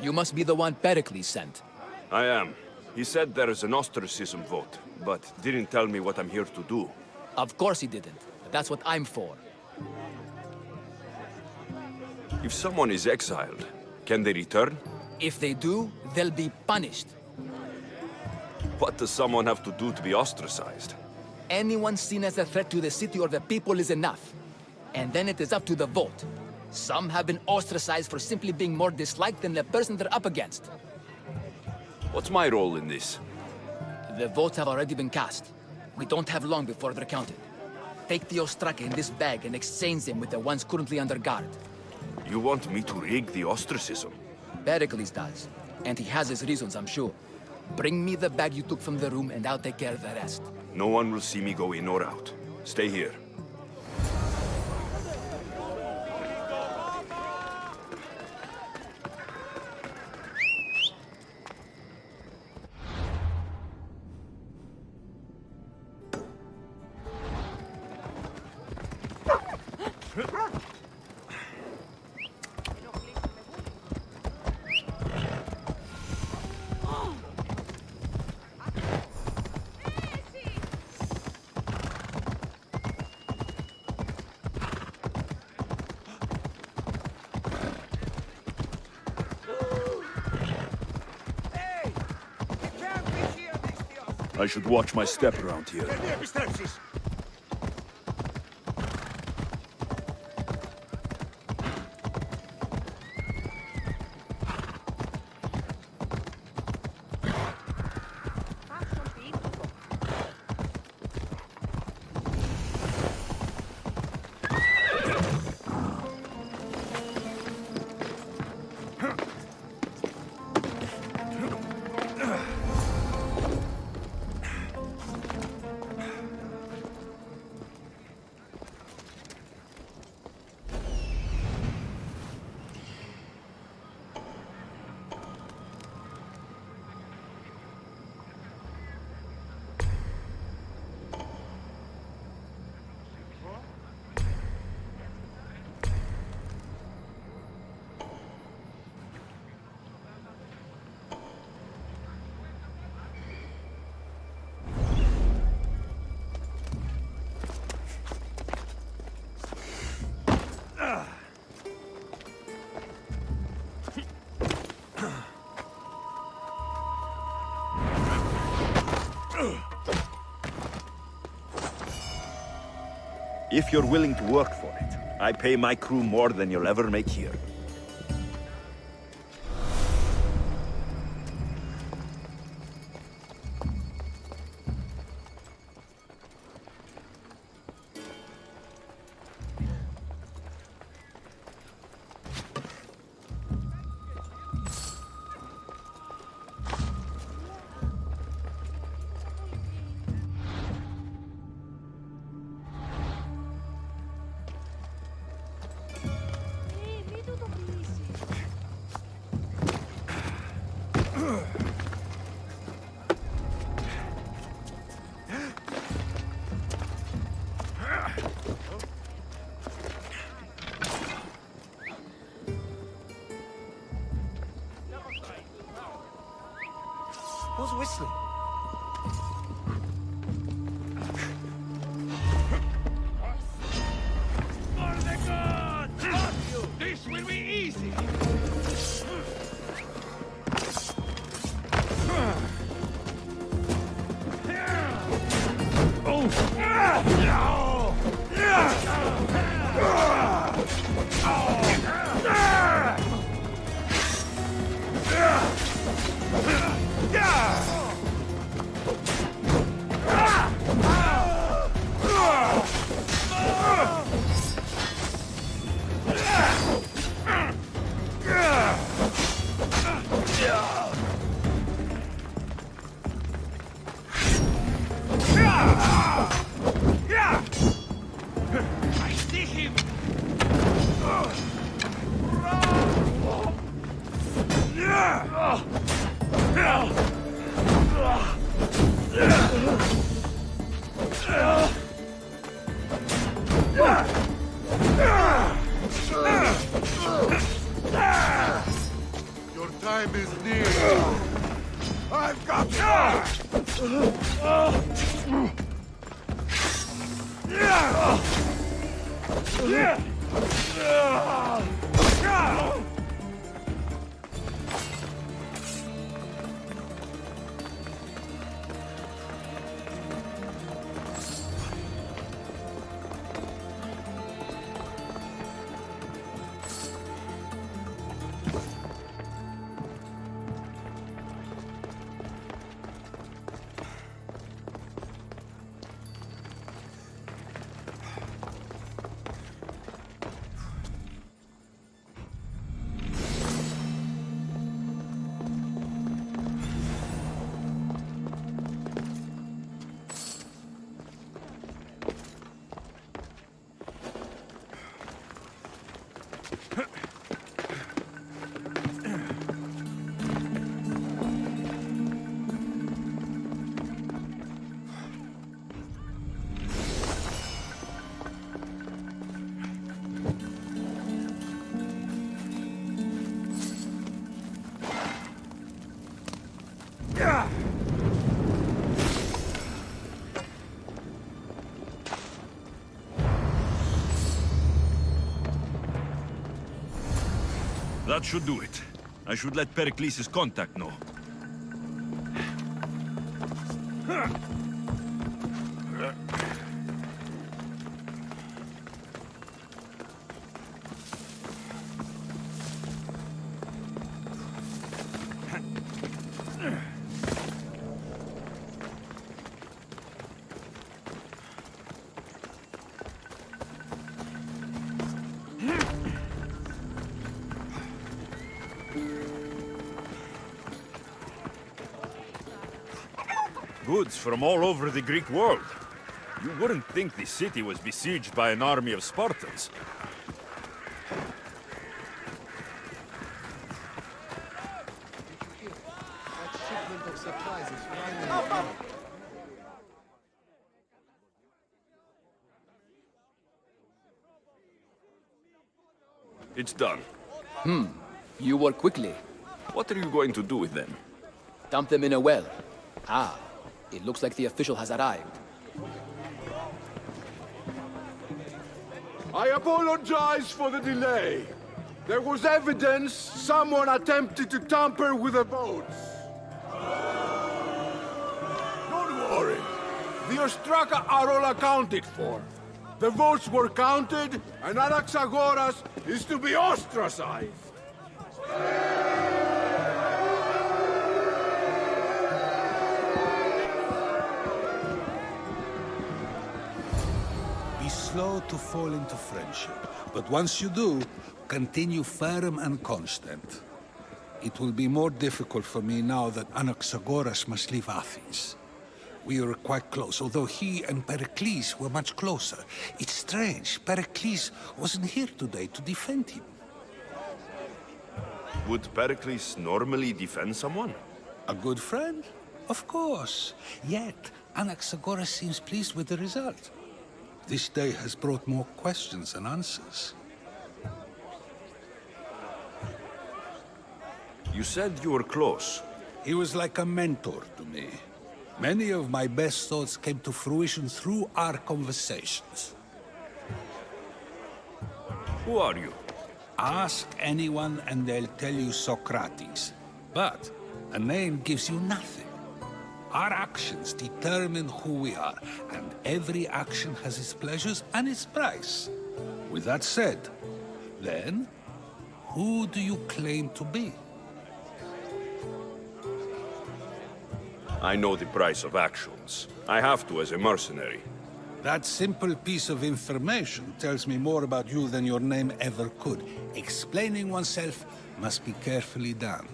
You must be the one Pericles sent. I am. He said there is an ostracism vote, but didn't tell me what I'm here to do. Of course he didn't. But that's what I'm for. If someone is exiled, can they return? If they do, they'll be punished. What does someone have to do to be ostracized? Anyone seen as a threat to the city or the people is enough. And then it is up to the vote. Some have been ostracized for simply being more disliked than the person they're up against. What's my role in this? The votes have already been cast. We don't have long before they're counted. Take the ostraka in this bag and exchange them with the ones currently under guard. You want me to rig the ostracism? Pericles does. And he has his reasons, I'm sure. Bring me the bag you took from the room and I'll take care of the rest. No one will see me go in or out. Stay here. I should watch my step around here. If you're willing to work for it, I pay my crew more than you'll ever make here. Who's whistling? For the gods! Got you! This will be easy! I see him! Your time time is near. I've got That should do it. I should let Pericles' contact know. Goods from all over the Greek world. You wouldn't think the city was besieged by an army of Spartans. It's done. You work quickly. What are you going to do with them? Dump them in a well. Ah, it looks like the official has arrived. I apologize for the delay. There was evidence someone attempted to tamper with the votes. Don't worry. The Ostraka are all accounted for. The votes were counted, and Anaxagoras is to be ostracized. Be slow to fall into friendship, but once you do, continue firm and constant. It will be more difficult for me now that Anaxagoras must leave Athens. We were quite close, although he and Pericles were much closer. It's strange, Pericles wasn't here today to defend him. Would Pericles normally defend someone? A good friend? Of course. Yet, Anaxagoras seems pleased with the result. This day has brought more questions than answers. You said you were close. He was like a mentor to me. Many of my best thoughts came to fruition through our conversations. Who are you? Ask anyone and they'll tell you Socrates. But a name gives you nothing. Our actions determine who we are, and every action has its pleasures and its price. With that said, then, who do you claim to be? I know the price of actions. I have to as a mercenary. That simple piece of information tells me more about you than your name ever could. Explaining oneself must be carefully done.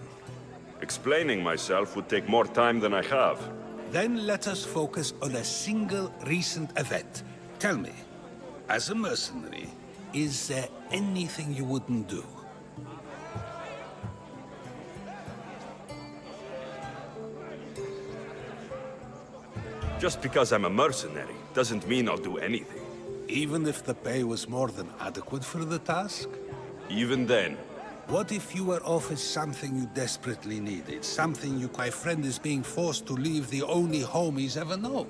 Explaining myself would take more time than I have. Then let us focus on a single recent event. Tell me, as a mercenary, is there anything you wouldn't do? Just because I'm a mercenary doesn't mean I'll do anything. Even if the pay was more than adequate for the task? Even then, What if you were offered something you desperately needed? Something my friend is being forced to leave the only home he's ever known?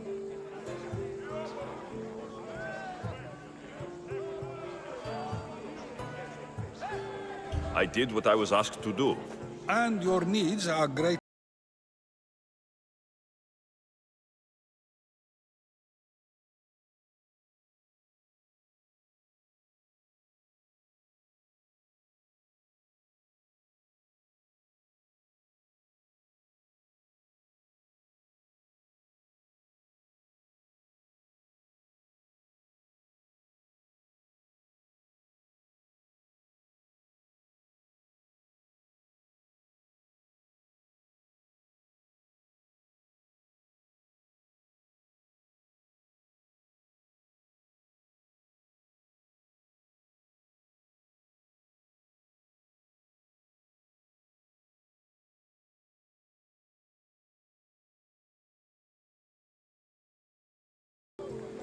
I did what I was asked to do. And your needs are great.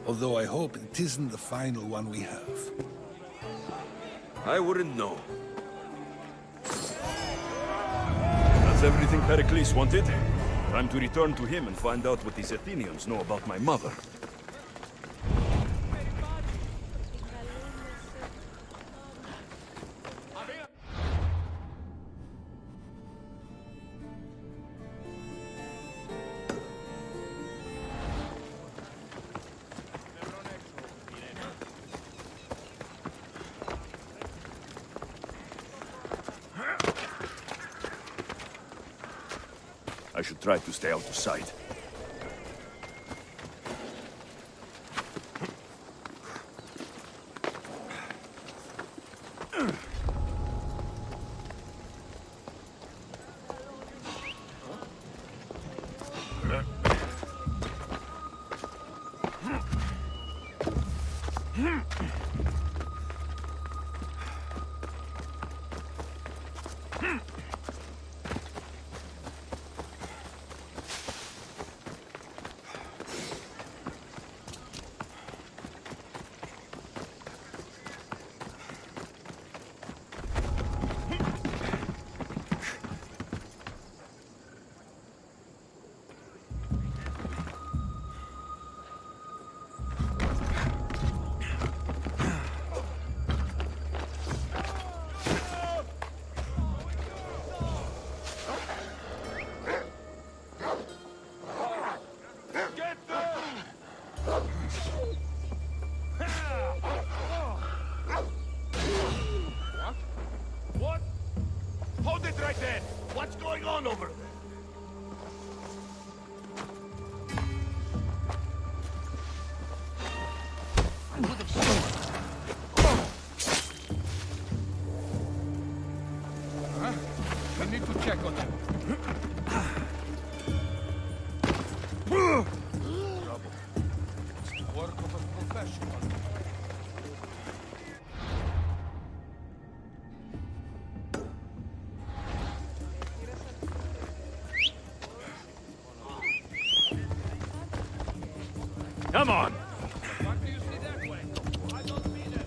Although I hope it isn't the final one we have. I wouldn't know. That's everything Pericles wanted. Time to return to him and find out what these Athenians know about my mother. I should try to stay out of sight. What? Hold it right there! What's going on over there? We need to check on them. Work of a professional. Come on! What do you see that way? I don't see them.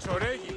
Oregi.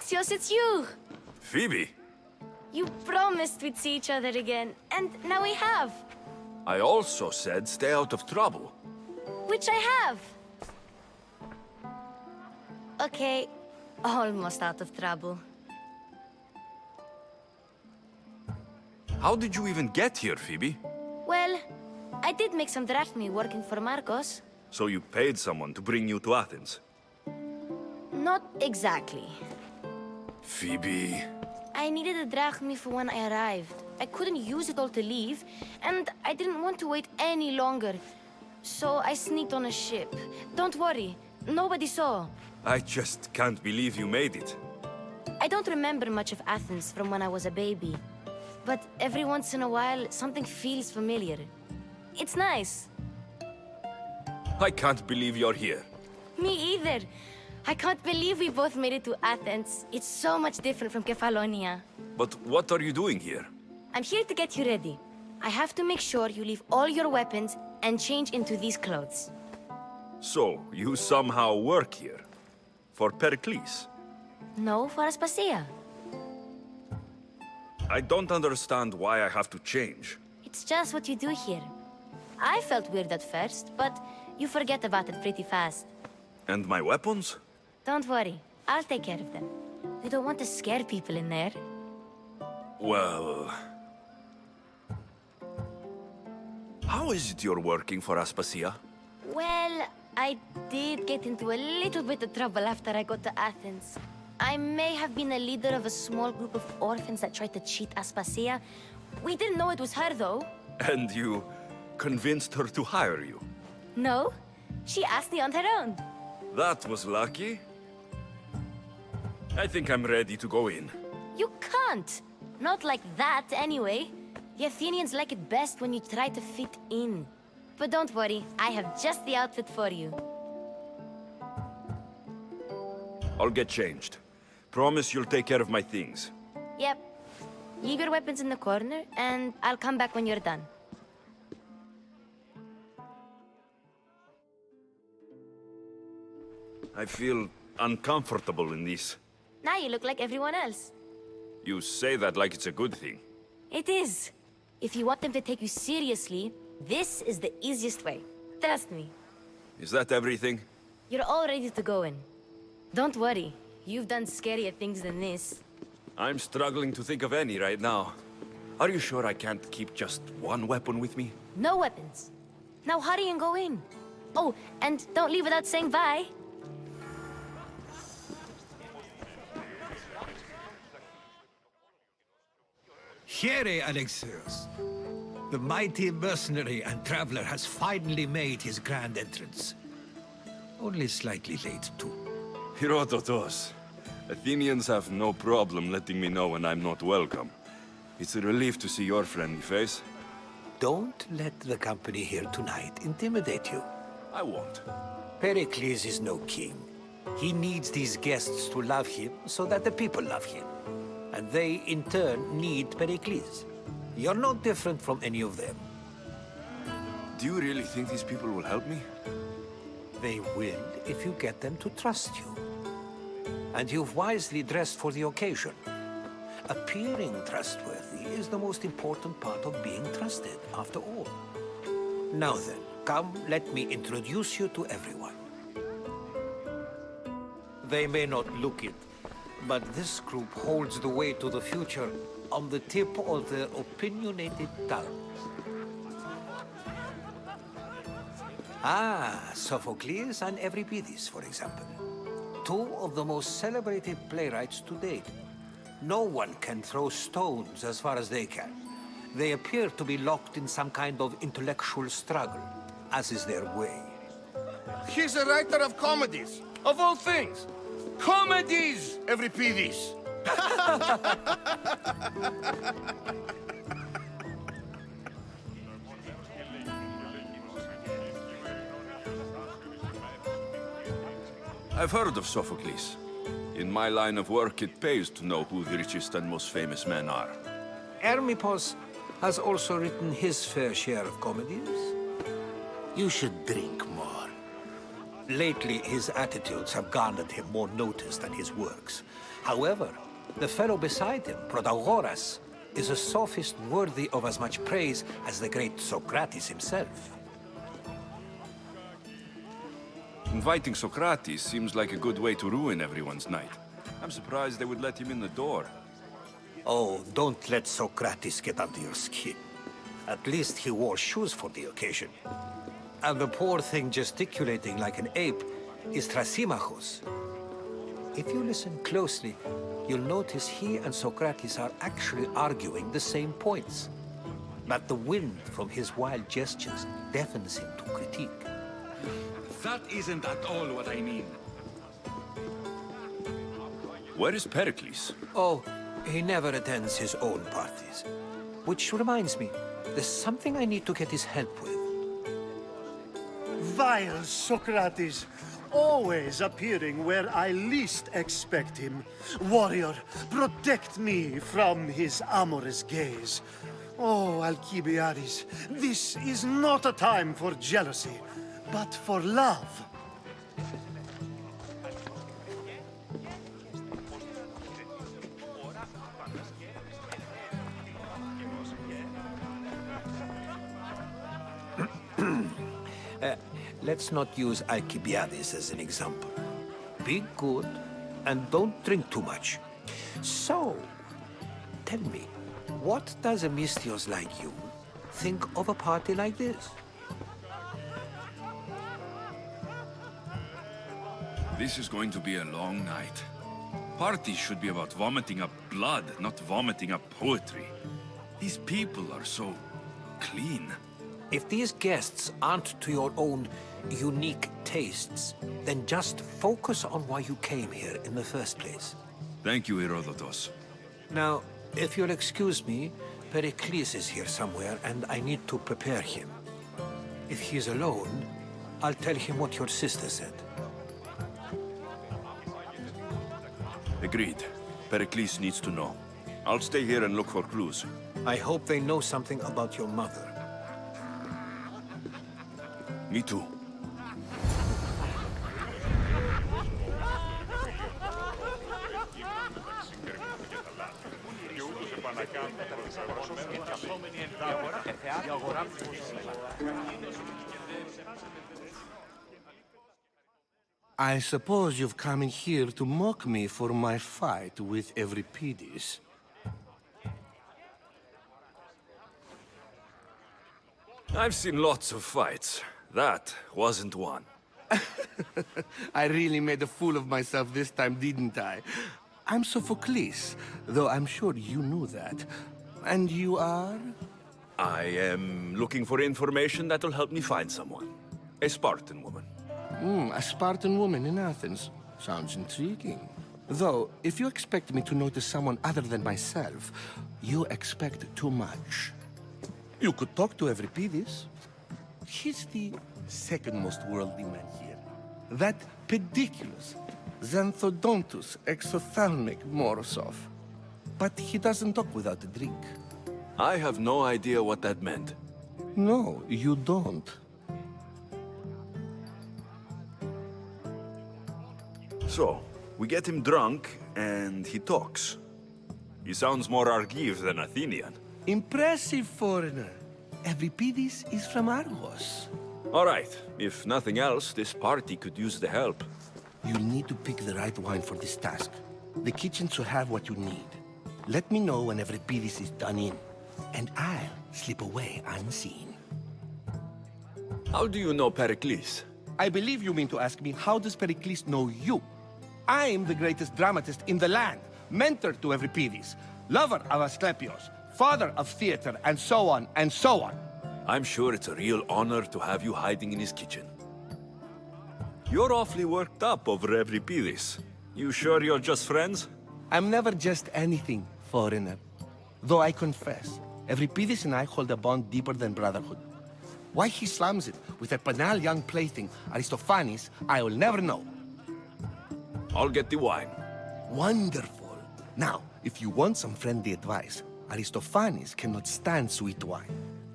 Alexios, it's you! Phoebe, You promised we'd see each other again, and now we have. I also said stay out of trouble. Which I have. Okay, almost out of trouble. How did you even get here, Phoebe? Well, I did make some drachmi working for Marcos. So you paid someone to bring you to Athens? Not exactly. Phoebe... I needed a drachmi for when I arrived. I couldn't use it all to leave, and I didn't want to wait any longer. So I sneaked on a ship. Don't worry, nobody saw. I just can't believe you made it. I don't remember much of Athens from when I was a baby. But every once in a while, something feels familiar. It's nice. I can't believe you're here. Me either. I can't believe we both made it to Athens. It's so much different from Kefalonia. But what are you doing here? I'm here to get you ready. I have to make sure you leave all your weapons and change into these clothes. So, you somehow work here? For Pericles? No, for Aspasia. I don't understand why I have to change. It's just what you do here. I felt weird at first, but you forget about it pretty fast. And my weapons? Don't worry, I'll take care of them. We don't want to scare people in there. Well... How is it you're working for Aspasia? Well, I did get into a little bit of trouble after I got to Athens. I may have been a leader of a small group of orphans that tried to cheat Aspasia. We didn't know it was her, though. And you convinced her to hire you? No, she asked me on her own. That was lucky. I think I'm ready to go in. You can't. Not like that, anyway. The Athenians like it best when you try to fit in. But don't worry, I have just the outfit for you. I'll get changed. Promise you'll take care of my things. Yep. Leave your weapons in the corner, and I'll come back when you're done. I feel uncomfortable in this. Now you look like everyone else. You say that like it's a good thing. It is. If you want them to take you seriously, this is the easiest way. Trust me. Is that everything? You're all ready to go in. Don't worry. You've done scarier things than this. I'm struggling to think of any right now. Are you sure I can't keep just one weapon with me? No weapons. Now hurry and go in. Oh, and don't leave without saying bye. Here, Alexios. The mighty mercenary and traveler has finally made his grand entrance. Only slightly late, too. Herodotos. Athenians have no problem letting me know when I'm not welcome. It's a relief to see your friendly face. Don't let the company here tonight intimidate you. I won't. Pericles is no king. He needs these guests to love him so that the people love him. And they, in turn, need Pericles. You're no different from any of them. Do you really think these people will help me? They will if you get them to trust you. And you've wisely dressed for the occasion. Appearing trustworthy is the most important part of being trusted, after all. Now then, come, let me introduce you to everyone. They may not look it, but this group holds the way to the future on the tip of their opinionated tongues. Ah, Sophocles and Euripides, for example. Two of the most celebrated playwrights to date. No one can throw stones as far as they can. They appear to be locked in some kind of intellectual struggle, as is their way. He's a writer of comedies, of all things. Comedies, Euripides! I've heard of Sophocles. In my line of work, it pays to know who the richest and most famous men are. Hermippos has also written his fair share of comedies. You should drink more. Lately, his attitudes have garnered him more notice than his works. However, the fellow beside him, Protagoras, is a sophist worthy of as much praise as the great Socrates himself. Inviting Socrates seems like a good way to ruin everyone's night. I'm surprised they would let him in the door. Oh, don't let Socrates get under your skin. At least he wore shoes for the occasion. And the poor thing gesticulating like an ape is Thrasymachos. If you listen closely, you'll notice he and Socrates are actually arguing the same points. But the wind from his wild gestures deafens him to critique. That isn't at all what I mean. Where is Pericles? Oh, he never attends his own parties. Which reminds me, there's something I need to get his help with. Vile Socrates, always appearing where I least expect him. Warrior, protect me from his amorous gaze. Oh, Alcibiades, this is not a time for jealousy, but for love. Let's not use Alcibiades as an example. Be good and don't drink too much. So, tell me, what does a Mystios like you think of a party like this? This is going to be a long night. Parties should be about vomiting up blood, not vomiting up poetry. These people are so clean. If these guests aren't to your own unique tastes, then just focus on why you came here in the first place. Thank you, Herodotus. Now, if you'll excuse me, Pericles is here somewhere, and I need to prepare him. If he's alone, I'll tell him what your sister said. Agreed. Pericles needs to know. I'll stay here and look for clues. I hope they know something about your mother. Me too. I suppose you've come in here to mock me for my fight with Euripides. I've seen lots of fights. That wasn't one. I really made a fool of myself this time, didn't I? I'm Sophocles, though I'm sure you knew that. And you are? I am looking for information that'll help me find someone. A Spartan woman. A Spartan woman in Athens. Sounds intriguing. Though, if you expect me to notice someone other than myself, you expect too much. You could talk to Euripides. He's the second most worldly man here. That pediculous, xanthodontus exophthalmic Morosov. But he doesn't talk without a drink. I have no idea what that meant. No, you don't. So, we get him drunk, and he talks. He sounds more Argive than Athenian. Impressive, foreigner. Euripides is from Argos. All right, if nothing else, this party could use the help. You'll need to pick the right wine for this task. The kitchen should have what you need. Let me know when Euripides is done in, and I'll slip away unseen. How do you know Pericles? I believe you mean to ask me, how does Pericles know you? I'm the greatest dramatist in the land, mentor to Euripides, lover of Asclepios, father of theater, and so on, and so on. I'm sure it's a real honor to have you hiding in his kitchen. You're awfully worked up over Euripides. You sure you're just friends? I'm never just anything, foreigner. Though I confess, Euripides and I hold a bond deeper than brotherhood. Why he slams it with that banal young plaything, Aristophanes, I will never know. I'll get the wine. Wonderful. Now, if you want some friendly advice, Aristophanes cannot stand sweet wine.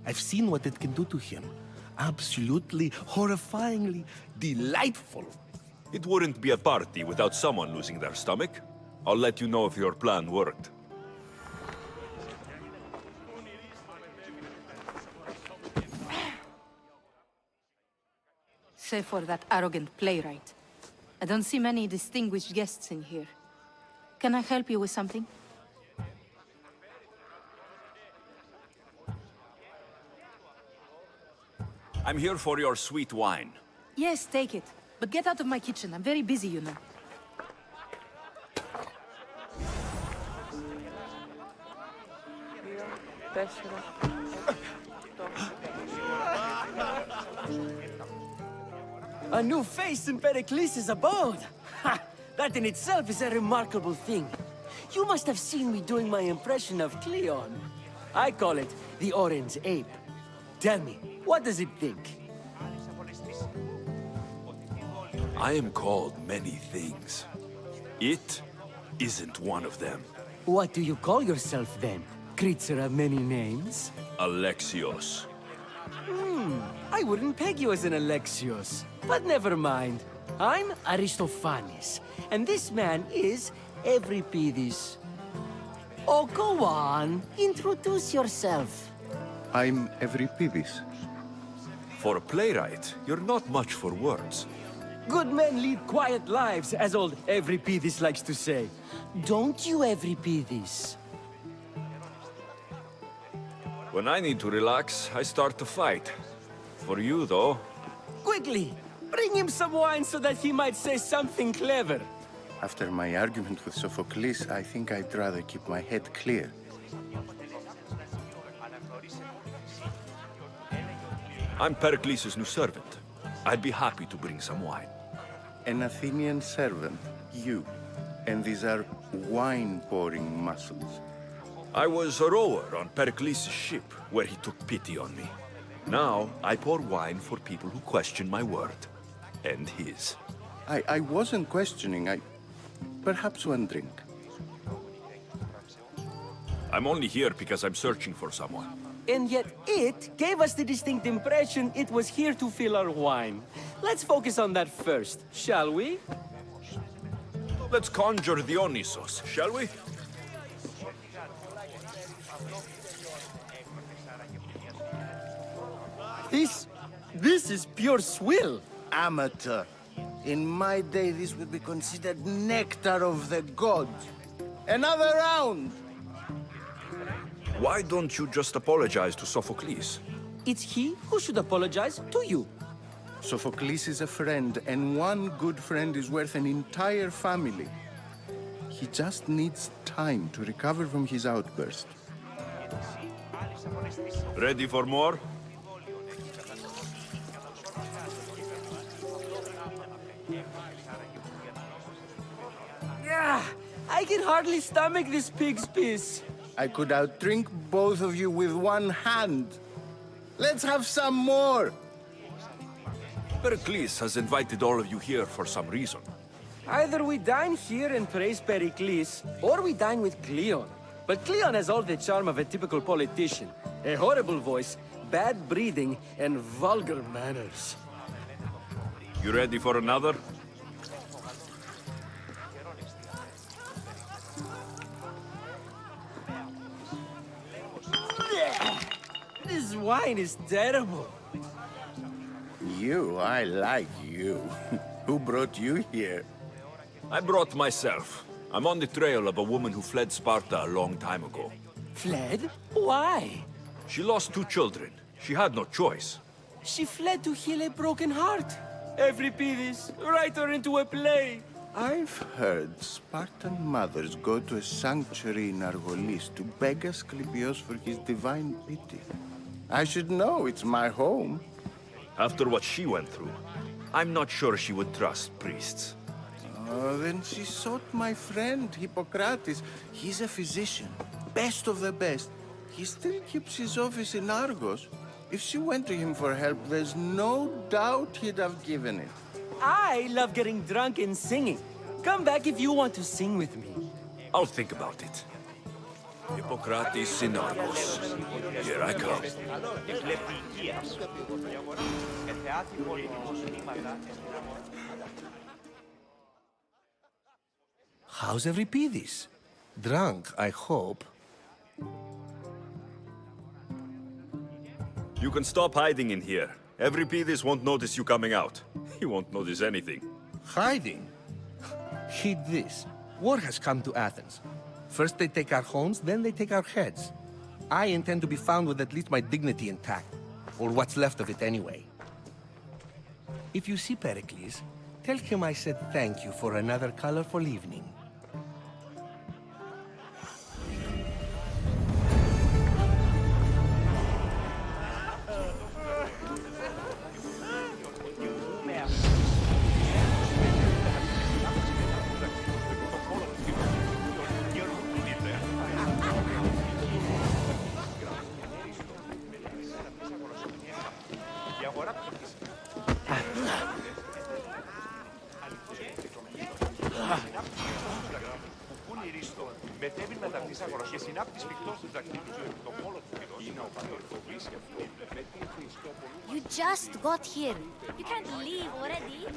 I've seen what it can do to him. absolutely, horrifyingly delightful. It wouldn't be a party without someone losing their stomach. I'll let you know if your plan worked. Save for that arrogant playwright. I don't see many distinguished guests in here. Can I help you with something? I'm here for your sweet wine. Yes, take it. But get out of my kitchen. I'm very busy, you know. A new face in Pericles' abode! Ha! That in itself is a remarkable thing. You must have seen me doing my impression of Cleon. I call it the Orange Ape. Tell me, what does it think? I am called many things. It isn't one of them. What do you call yourself then? Creature of many names? Alexios. I wouldn't peg you as an Alexios. But never mind. I'm Aristophanes, and this man is Euripides. Oh, go on. Introduce yourself. I'm Euripides. For a playwright, you're not much for words. Good men lead quiet lives, as old Euripides likes to say. Don't you, Euripides? When I need to relax, I start to fight. For you, though... Quickly! Bring him some wine so that he might say something clever. After my argument with Sophocles, I think I'd rather keep my head clear. I'm Pericles' new servant. I'd be happy to bring some wine. An Athenian servant, you. And these are wine-pouring muscles. I was a rower on Pericles' ship, where he took pity on me. Now, I pour wine for people who question my word. And his. I wasn't questioning, perhaps one drink. I'm only here because I'm searching for someone. And yet it gave us the distinct impression it was here to fill our wine. Let's focus on that first, shall we? Let's conjure Dionysos, shall we? This is pure swill. Amateur. In my day, this would be considered nectar of the gods. Another round! Why don't you just apologize to Sophocles? It's he who should apologize to you. Sophocles is a friend, and one good friend is worth an entire family. He just needs time to recover from his outburst. Ready for more? Yeah, I can hardly stomach this pig's piss. I could outdrink both of you with one hand. Let's have some more! Pericles has invited all of you here for some reason. Either we dine here and praise Pericles, or we dine with Cleon. But Cleon has all the charm of a typical politician. A horrible voice, bad breeding, and vulgar manners. You ready for another? This wine is terrible. You, I like you. Who brought you here? I brought myself. I'm on the trail of a woman who fled Sparta a long time ago. Fled? Why? She lost 2 children. She had no choice. She fled to heal a broken heart. Euripides, write her into a play. I've heard Spartan mothers go to a sanctuary in Argolis to beg Asclepios for his divine pity. I should know, it's my home. After what she went through, I'm not sure she would trust priests. Oh, then she sought my friend, Hippocrates. He's a physician, best of the best. He still keeps his office in Argos. If she went to him for help, there's no doubt he'd have given it. I love getting drunk and singing. Come back if you want to sing with me. I'll think about it. Hippocrates in Argos. Here I come. How's Euripides? Drunk, I hope. You can stop hiding in here. Euripides won't notice you coming out. He won't notice anything. Hiding? Heed this. War has come to Athens. First they take our homes, then they take our heads. I intend to be found with at least my dignity intact. Or what's left of it anyway. If you see Pericles, tell him I said thank you for another colorful evening. You just got here. You can't leave already.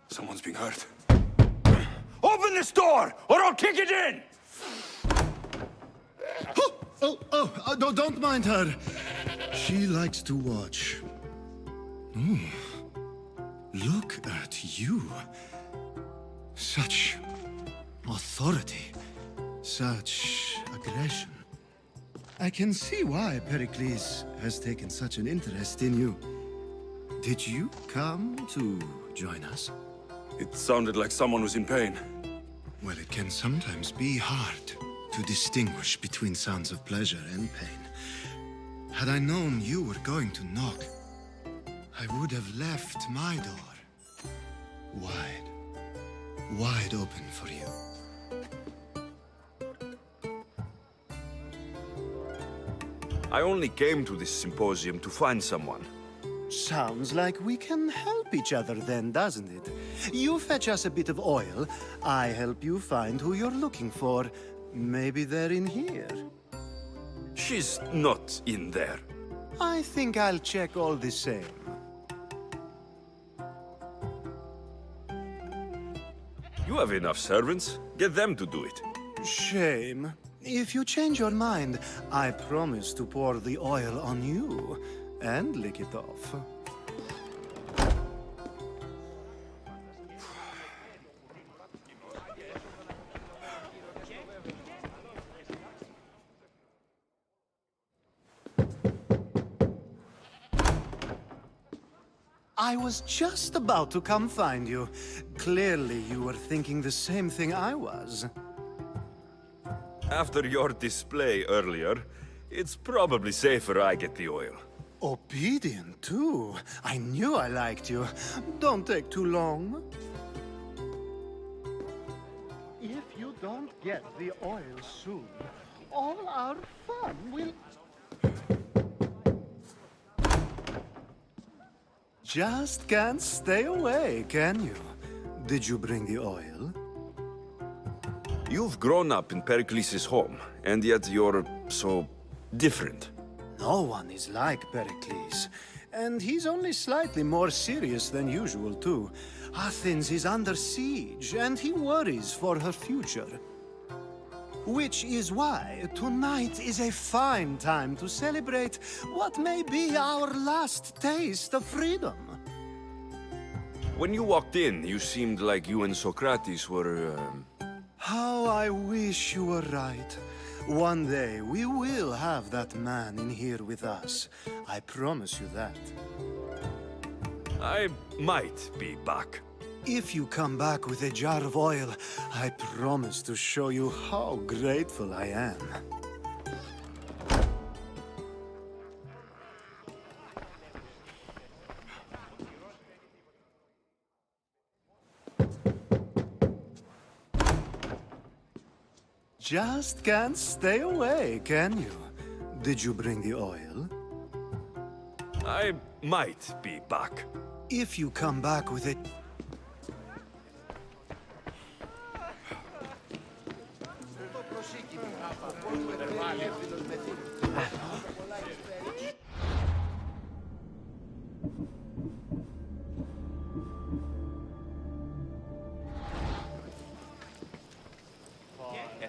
Someone's being hurt. Open this door, or I'll kick it in! Don't mind her. She likes to watch. Look at you. Such authority. Such aggression. I can see why Pericles has taken such an interest in you. Did you come to join us? It sounded like someone was in pain. Well, it can sometimes be hard to distinguish between sounds of pleasure and pain. Had I known you were going to knock, I would have left my door wide open for you. I only came to this symposium to find someone. Sounds like we can help each other then, doesn't it? You fetch us a bit of oil, I help you find who you're looking for. Maybe they're in here. She's not in there. I think I'll check all the same. You have enough servants. Get them to do it. Shame. If you change your mind, I promise to pour the oil on you and lick it off. I was just about to come find you. Clearly, you were thinking the same thing I was. After your display earlier, it's probably safer I get the oil. Obedient, too. I knew I liked you. Don't take too long. If you don't get the oil soon, all our fun will... Just can't stay away, can you? Did you bring the oil? You've grown up in Pericles' home, and yet you're so different. No one is like Pericles. And he's only slightly more serious than usual, too. Athens is under siege, and he worries for her future. Which is why tonight is a fine time to celebrate what may be our last taste of freedom. When you walked in, you seemed like you and Socrates were, How I wish you were right. One day we will have that man in here with us. I promise you that. I might be back. If you come back with a jar of oil, I promise to show you how grateful I am. Just can't stay away, can you? Did you bring the oil? I might be back. If you come back with it...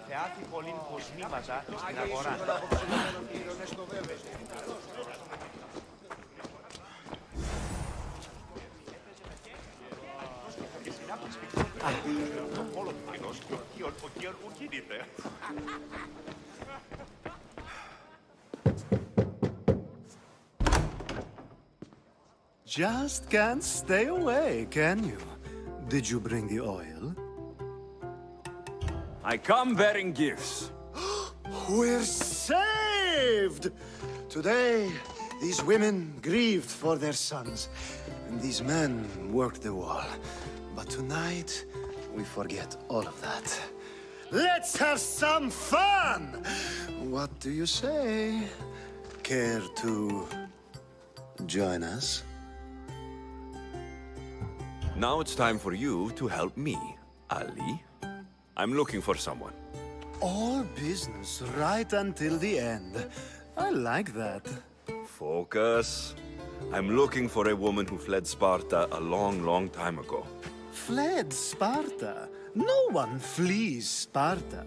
Εθεάθη πολλήν κοσμήματα στην αγορά. Just can't stay away, can you? Did you bring the oil? I come bearing gifts. We're saved! Today, these women grieved for their sons, and these men worked the wall. But tonight, we forget all of that. Let's have some fun! What do you say? Care to join us? Now it's time for you to help me, Ali. I'm looking for someone. All business right until the end. I like that. Focus. I'm looking for a woman who fled Sparta a long, long time ago. Fled Sparta? No one flees Sparta.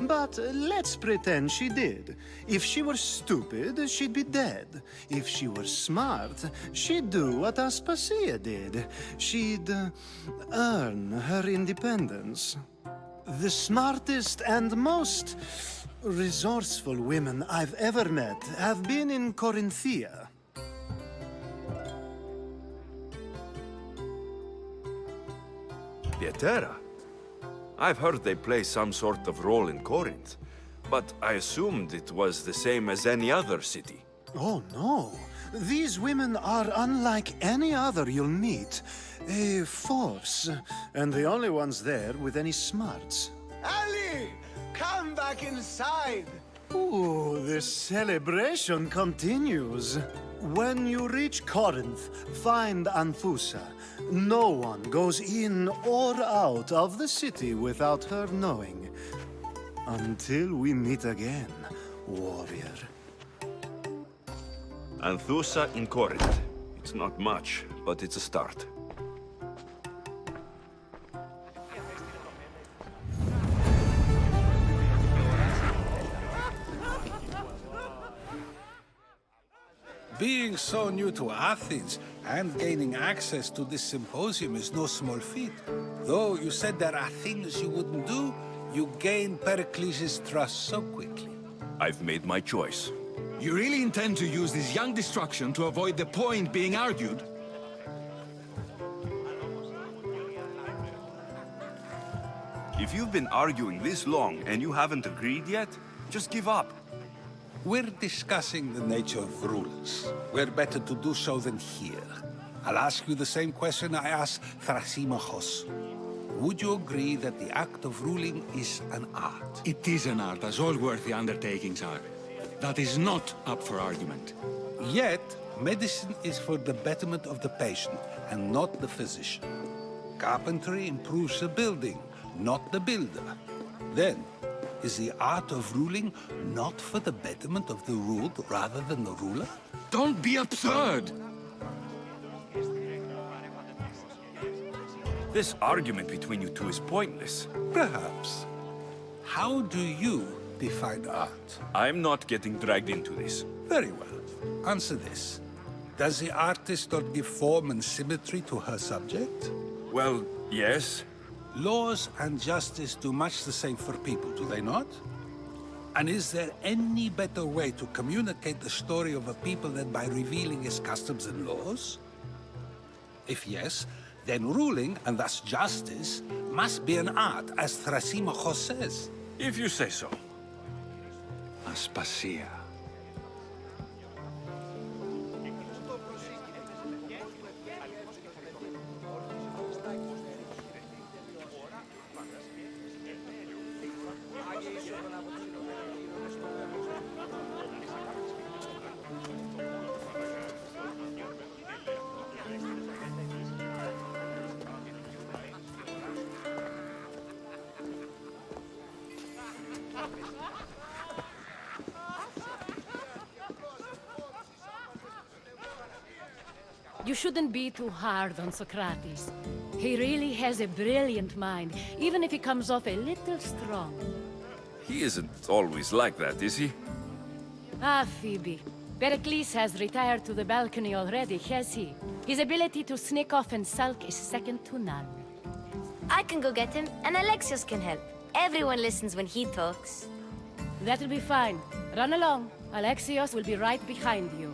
But let's pretend she did. If she were stupid, she'd be dead. If she were smart, she'd do what Aspasia did. She'd earn her independence. The smartest and most resourceful women I've ever met have been in Corinthia. Pietera? I've heard they play some sort of role in Corinth, but I assumed it was the same as any other city. Oh, no. These women are unlike any other you'll meet. A force, and the only ones there with any smarts. Ali! Come back inside! Ooh, the celebration continues. When you reach Corinth, find Anthusa. No one goes in or out of the city without her knowing. Until we meet again, warrior. Anthusa in Corinth. It's not much, but it's a start. Being so new to Athens and gaining access to this symposium is no small feat. Though you said there are things you wouldn't do, you gain Pericles' trust so quickly. I've made my choice. You really intend to use this young destruction to avoid the point being argued? If you've been arguing this long and you haven't agreed yet, just give up. We're discussing the nature of rulers. Where better to do so than here? I'll ask you the same question I asked Thrasymachos. Would you agree that the act of ruling is an art? It is an art, as all worthy undertakings are. That is not up for argument. Yet, medicine is for the betterment of the patient and not the physician. Carpentry improves the building, not the builder. Then, is the art of ruling not for the betterment of the ruled rather than the ruler? Don't be absurd! This argument between you two is pointless. Perhaps. How do you define art? I'm not getting dragged into this. Very well. Answer this. Does the artist not give form and symmetry to her subject? Well, yes. Laws and justice do much the same for people, do they not? And is there any better way to communicate the story of a people than by revealing its customs and laws? If yes, then ruling, and thus justice, must be an art, as Thrasymachos says. If you say so. Aspasia. You shouldn't be too hard on Socrates. He really has a brilliant mind, even if he comes off a little strong. He isn't always like that, is he? Ah, Phoebe. Pericles has retired to the balcony already, has he? His ability to sneak off and sulk is second to none. I can go get him, and Alexios can help. Everyone listens when he talks. That'll be fine. Run along. Alexios will be right behind you.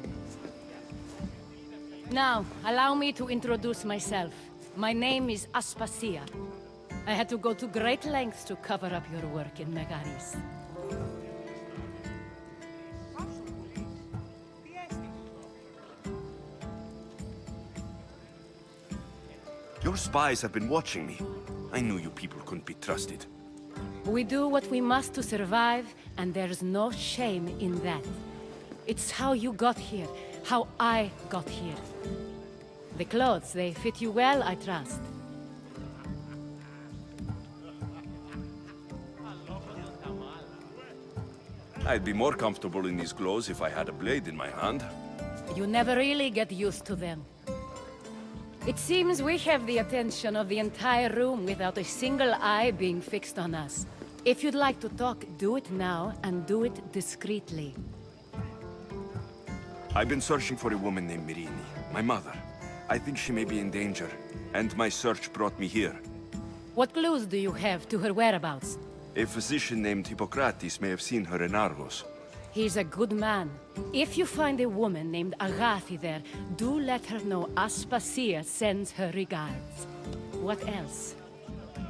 Now, allow me to introduce myself. My name is Aspasia. I had to go to great lengths to cover up your work in Megaris. Your spies have been watching me. I knew you people couldn't be trusted. We do what we must to survive, and there's no shame in that. It's how you got here, how I got here. The clothes, they fit you well, I trust. I'd be more comfortable in these clothes if I had a blade in my hand. You never really get used to them. It seems we have the attention of the entire room without a single eye being fixed on us. If you'd like to talk, do it now, and do it discreetly. I've been searching for a woman named Mirini, my mother. I think she may be in danger, and my search brought me here. What clues do you have to her whereabouts? A physician named Hippocrates may have seen her in Argos. He's a good man. If you find a woman named Agathi there, do let her know Aspasia sends her regards. What else?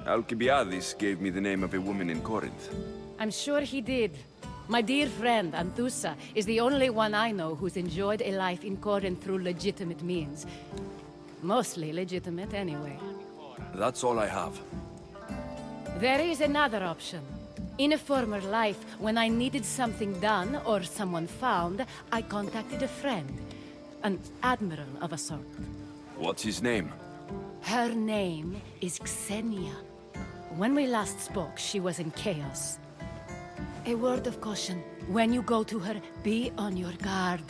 Alcibiades gave me the name of a woman in Corinth. I'm sure he did. My dear friend, Anthusa, is the only one I know who's enjoyed a life in Corinth through legitimate means. Mostly legitimate, anyway. That's all I have. There is another option. In a former life, when I needed something done or someone found, I contacted a friend. An admiral of a sort. What's his name? Her name is Xenia. When we last spoke, she was in chaos. A word of caution. When you go to her, be on your guard.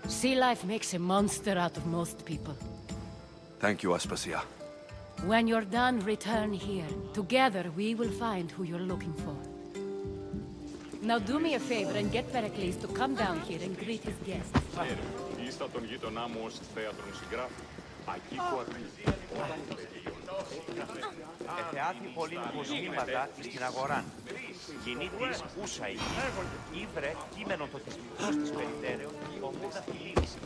Sea life makes a monster out of most people. Thank you, Aspasia. When you're done, return here. Together, we will find who you're looking for. Now do me a favor and get Pericles to come down here and greet his guests. Ήστα τον γείτονά μου ως θέατρον συγγράφη. Ακεί Εθεάθη πολλήν κοσμήματα στην αγοράν. Κοινή της ούσα ήβρε κείμενο το θεσμικός της περιτέρεων, ομούδα φιλίνηση.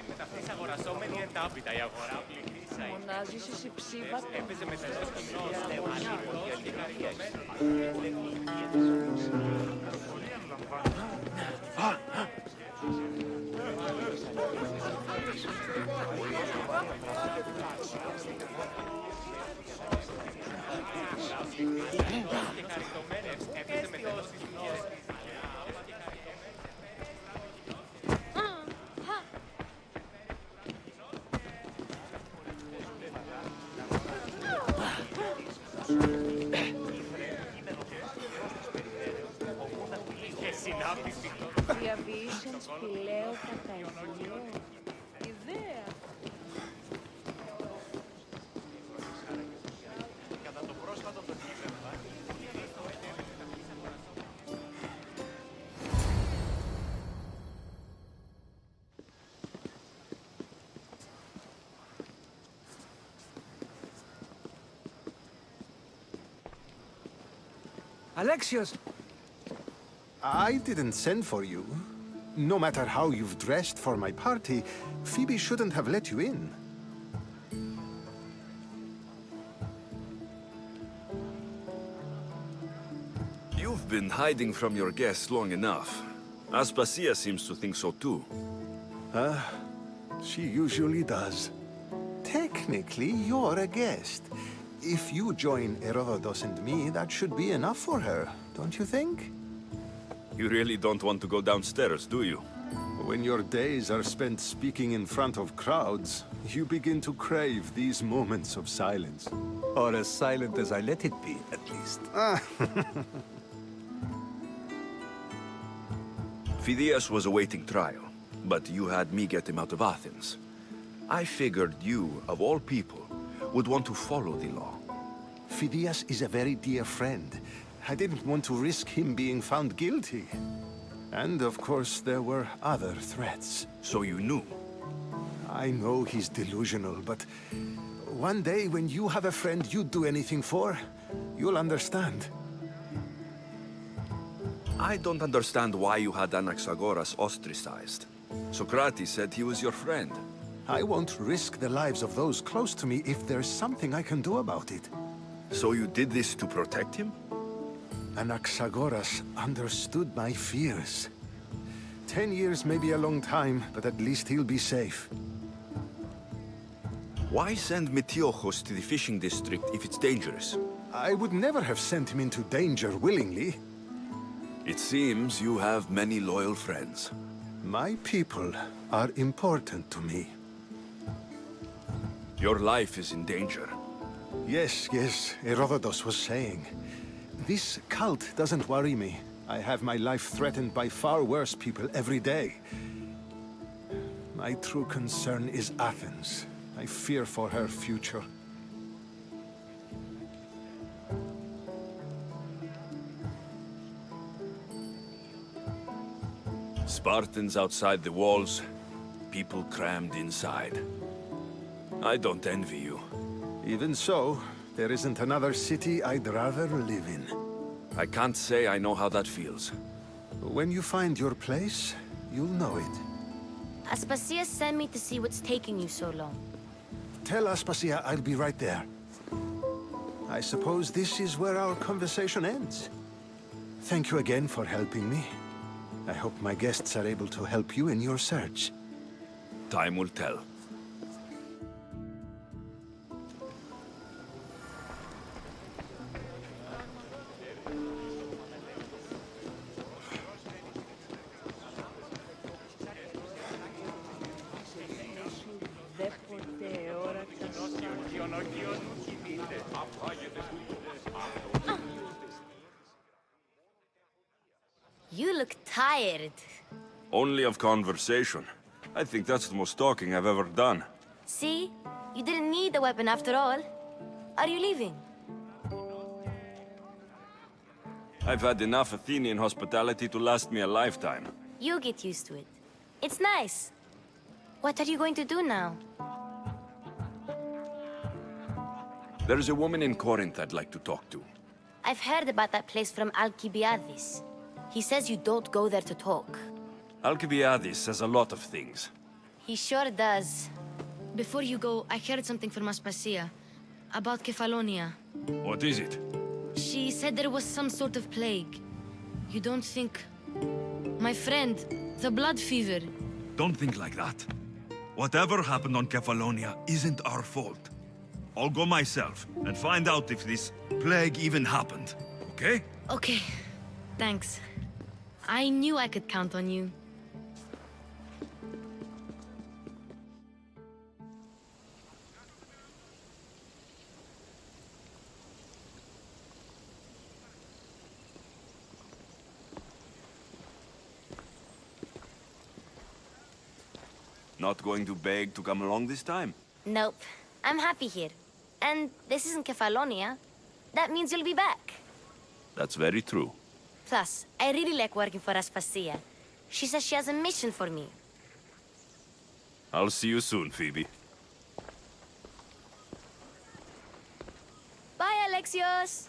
Μεταφρής αγορασόμενη εντάπητα η αγορά πληθύσα. Μονάζεις εσύ ψήβα. Έπαιζε με τα Διαβήσεων σπηλαίο κατά ιδίο. Ιδέα. Alexios! I didn't send for you. No matter how you've dressed for my party, Phoebe shouldn't have let you in. You've been hiding from your guests long enough. Aspasia seems to think so too. She usually does. Technically, you're a guest. If you join Herodotus and me, that should be enough for her, don't you think? You really don't want to go downstairs, do you? When your days are spent speaking in front of crowds, You begin to crave these moments of silence. Or as silent as I let it be, at least. Phidias was awaiting trial, but you had me get him out of Athens. I figured you, of all people, would want to follow the law. Phidias is a very dear friend. I didn't want to risk him being found guilty. And of course, there were other threats. So you knew? I know he's delusional, but one day when you have a friend you'd do anything for, you'll understand. I don't understand why you had Anaxagoras ostracized. Socrates said he was your friend. I won't risk the lives of those close to me if there's something I can do about it. So you did this to protect him? Anaxagoras understood my fears. 10 years may be a long time, but at least he'll be safe. Why send Metiochos to the fishing district if it's dangerous? I would never have sent him into danger willingly. It seems you have many loyal friends. My people are important to me. Your life is in danger. Yes, Herodotus was saying. This cult doesn't worry me. I have my life threatened by far worse people every day. My true concern is Athens. I fear for her future. Spartans outside the walls, people crammed inside. I don't envy you. Even so, there isn't another city I'd rather live in. I can't say I know how that feels. When you find your place, you'll know it. Aspasia sent me to see what's taking you so long. Tell Aspasia I'll be right there. I suppose this is where our conversation ends. Thank you again for helping me. I hope my guests are able to help you in your search. Time will tell. You look tired. Only of conversation. I think that's the most talking I've ever done. See? You didn't need the weapon after all. Are you leaving? I've had enough Athenian hospitality to last me a lifetime. You get used to it. It's nice. What are you going to do now? There's a woman in Corinth I'd like to talk to. I've heard about that place from Alcibiades. He says you don't go there to talk. Alcibiades says a lot of things. He sure does. Before you go, I heard something from Aspasia about Kefalonia. What is it? She said there was some sort of plague. You don't think... My friend, the blood fever. Don't think like that. Whatever happened on Kefalonia isn't our fault. I'll go myself and find out if this plague even happened, okay? Okay, thanks. I knew I could count on you. Not going to beg to come along this time? Nope. I'm happy here. And this isn't Kefalonia. That means you'll be back. That's very true. Plus, I really like working for Aspasia. She says she has a mission for me. I'll see you soon, Phoebe. Bye, Alexios!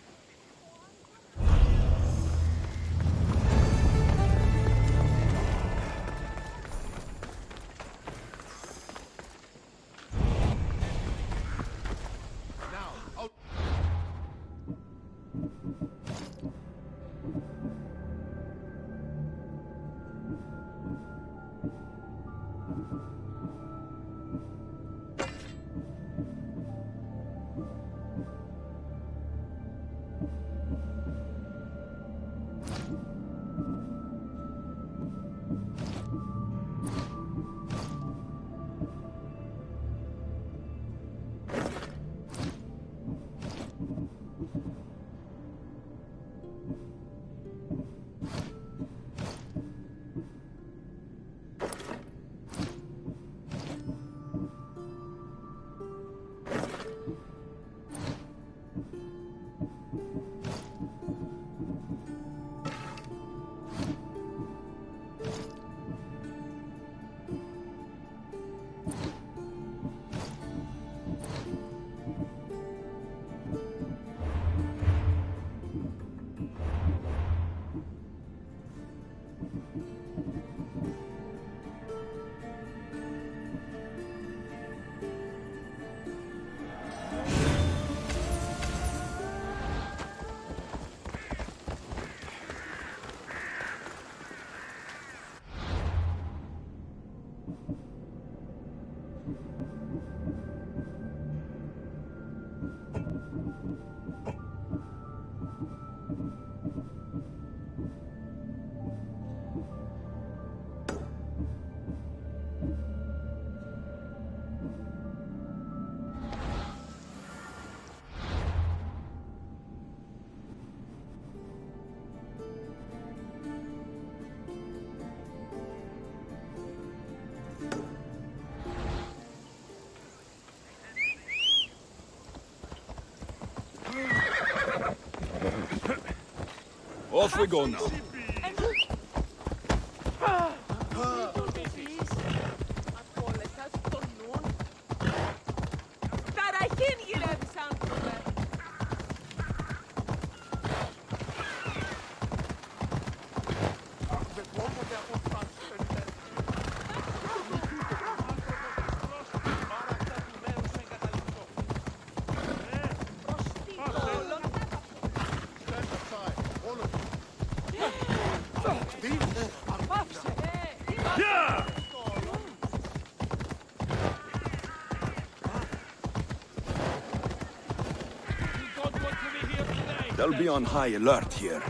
Off we go now. They'll be on high alert here.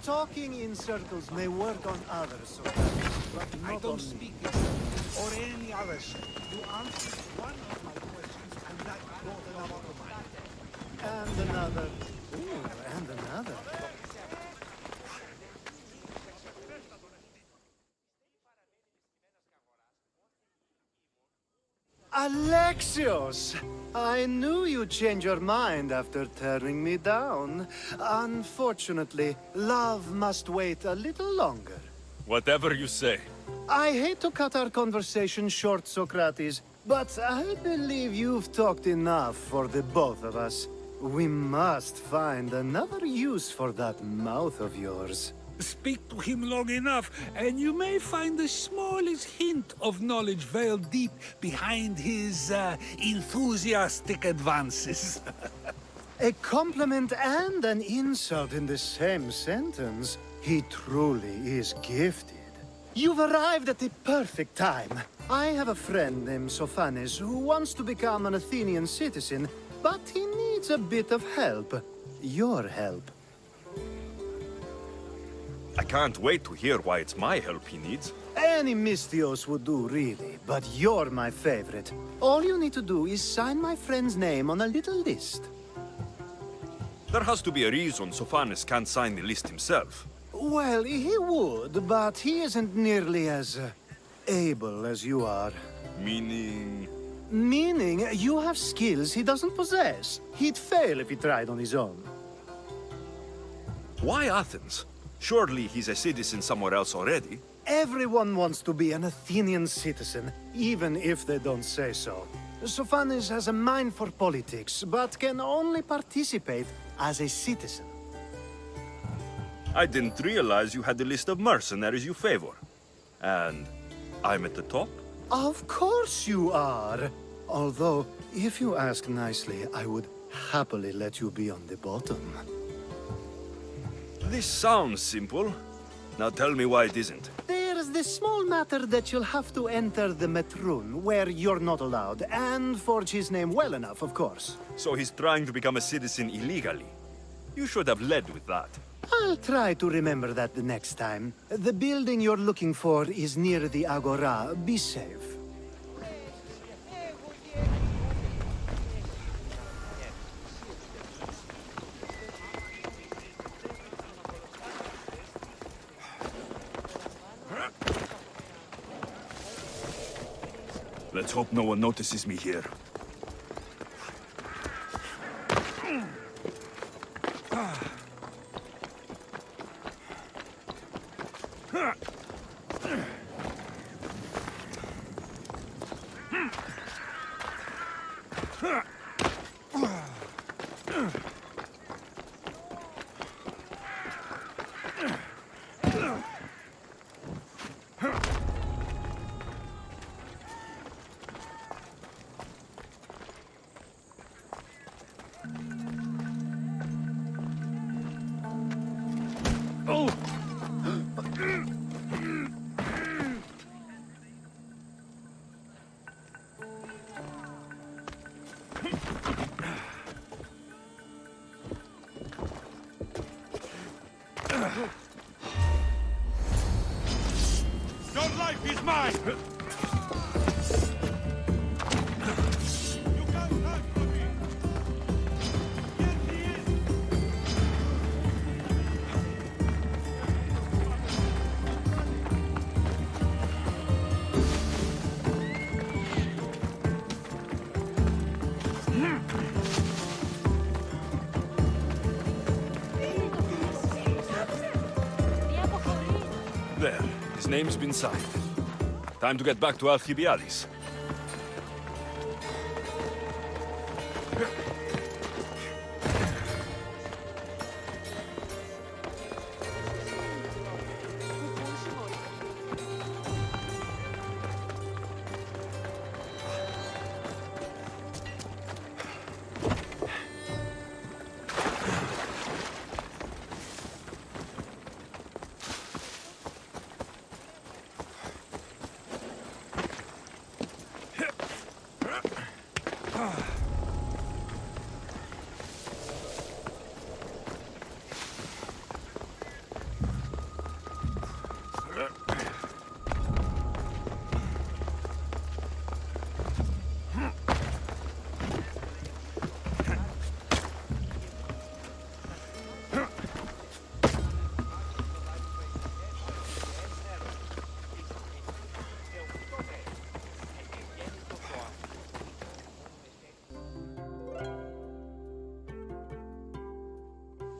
Talking in circles may work on others, but not I don't on speak me. it or any other shit. You answered one of my questions and that brought another to mind. And another. Ooh, and another. Alexios! I knew you'd change your mind after turning me down. Unfortunately, love must wait a little longer. Whatever you say. I hate to cut our conversation short, Socrates, but I believe you've talked enough for the both of us. We must find another use for that mouth of yours. Speak to him long enough, and you may find the smallest hint of knowledge veiled deep behind his enthusiastic advances. A compliment and an insult in the same sentence. He truly is gifted. You've arrived at the perfect time. I have a friend named Sophanes who wants to become an Athenian citizen, but he needs a bit of help. Your help. I can't wait to hear why it's my help he needs. Any Mystios would do, really, but you're my favorite. All you need to do is sign my friend's name on a little list. There has to be a reason Sophanes can't sign the list himself. Well, he would, but he isn't nearly as able as you are. Meaning... Meaning, you have skills he doesn't possess. He'd fail if he tried on his own. Why Athens? Surely he's a citizen somewhere else already. Everyone wants to be an Athenian citizen, even if they don't say so. Sophanes has a mind for politics, but can only participate as a citizen. I didn't realize you had a list of mercenaries you favor. And I'm at the top? Of course you are. Although, if you ask nicely, I would happily let you be on the bottom. This sounds simple. Now tell me why it isn't. There's this small matter that you'll have to enter the Metroon, where you're not allowed, and forge his name well enough, of course. So he's trying to become a citizen illegally. You should have led with that. I'll try to remember that the next time. The building you're looking for is near the Agora. Be safe. Let's hope no one notices me here. mine! There. His name's been signed. Time to get back to Alcibiades.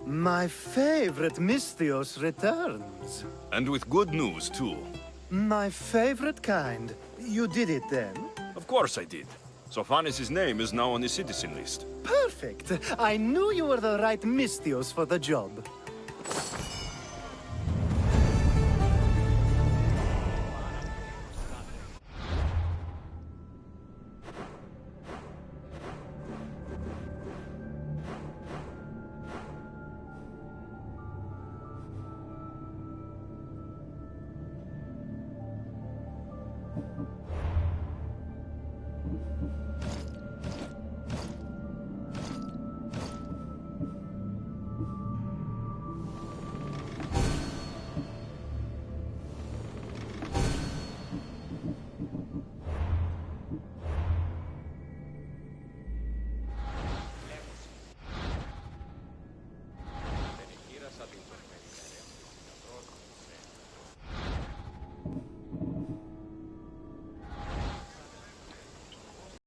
My favorite Misthios returns. And with good news, too. My favorite kind. You did it then? Of course I did. Sophanis' name is now on the citizen list. Perfect. I knew you were the right Misthios for the job.